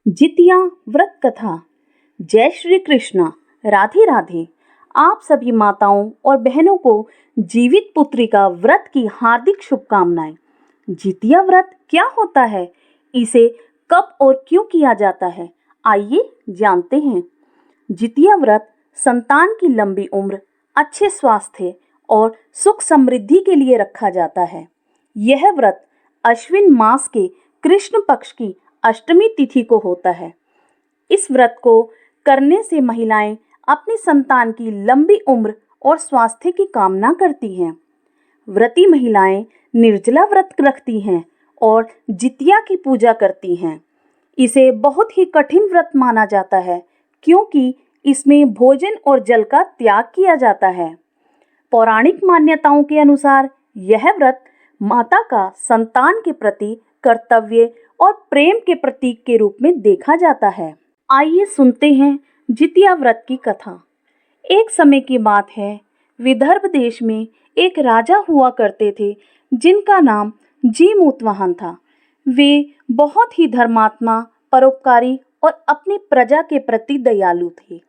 जितिया व्रत कथा। जय श्री कृष्णा। राधे राधे। आप सभी माताओं और बहनों को जीवित पुत्री का व्रत की हार्दिक शुभकामनाएं। जितिया व्रत क्या होता है, इसे कब और क्यों किया जाता है, आइए जानते हैं। जितिया व्रत संतान की लंबी उम्र, अच्छे स्वास्थ्य और सुख समृद्धि के लिए रखा जाता है। यह व्रत अश्विन मास के कृष्ण पक्ष की अष्टमी तिथि को होता है। इस व्रत को करने से महिलाएं अपनी संतान की लंबी उम्र और स्वास्थ्य की कामना करती हैं। व्रती महिलाएं निर्जला व्रत रखती हैं और जितिया की पूजा करती हैं। इसे बहुत ही कठिन व्रत माना जाता है क्योंकि इसमें भोजन और जल का त्याग किया जाता है। पौराणिक मान्यताओं के अनुसार यह व्रत माता का संतान के प्रति कर्तव्य और प्रेम के प्रतीक के रूप में देखा जाता है। आइए सुनते हैं जितिया व्रत की कथा। एक समय की बात है, विदर्भ देश में एक राजा हुआ करते थे जिनका नाम जीमूतवाहन था। वे बहुत ही धर्मात्मा, परोपकारी और अपनी प्रजा के प्रति दयालु थे।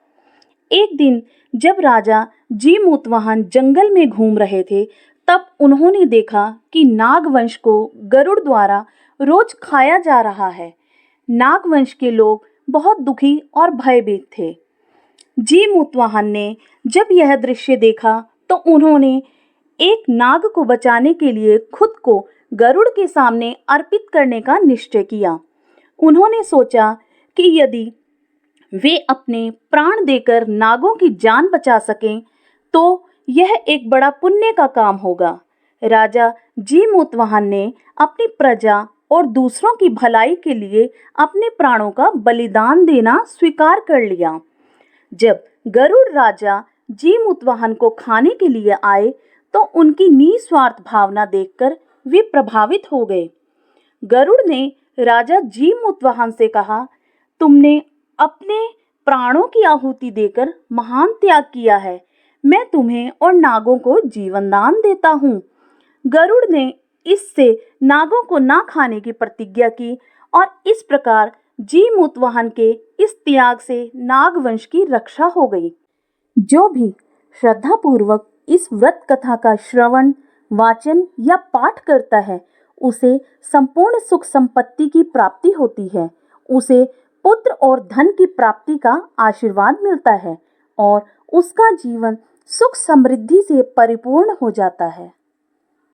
एक दिन जब राजा जीमूतवाहन जंगल में घूम रहे थे, तब उन्होंने देखा कि नागवंश को गरुड़ द्वारा रोज खाया जा रहा है। नागवंश के लोग बहुत दुखी और भयभीत थे। जीमूतवाहन ने जब यह दृश्य देखा तो उन्होंने एक नाग को बचाने के लिए खुद को गरुड़ के सामने अर्पित करने का निश्चय किया। उन्होंने सोचा कि यदि वे अपने प्राण देकर नागों की जान बचा सकें तो यह एक बड़ा पुण्य का काम होगा। राजा जीमूतवाहन ने अपनी प्रजा और दूसरों की भलाई के लिए अपने प्राणों का बलिदान देना स्वीकार कर लिया। जब गरुड़ राजा जीमूतवाहन को खाने के लिए आए तो उनकी निस्वार्थ भावना देखकर वे प्रभावित हो गए। गरुड़ ने राजा जीमूतवाहन से कहा, तुमने अपने प्राणों की आहुति देकर महान त्याग किया है। मैं तुम्हें और नागों को जीवन दान देता हूँ। गरुड़ ने इससे नागों को ना खाने की प्रतिज्ञा की और इस प्रकार जीमूतवाहन के इस त्याग से नागवंश की रक्षा हो गई। जो भी श्रद्धा पूर्वक इस व्रत कथा का श्रवण, वाचन या पाठ करता है, उसे संपूर्ण सुख संपत्ति की प्राप्ति होती है। उसे पुत्र और धन की प्राप्ति का आशीर्वाद मिलता है और उसका जीवन सुख समृद्धि से परिपूर्ण हो जाता है।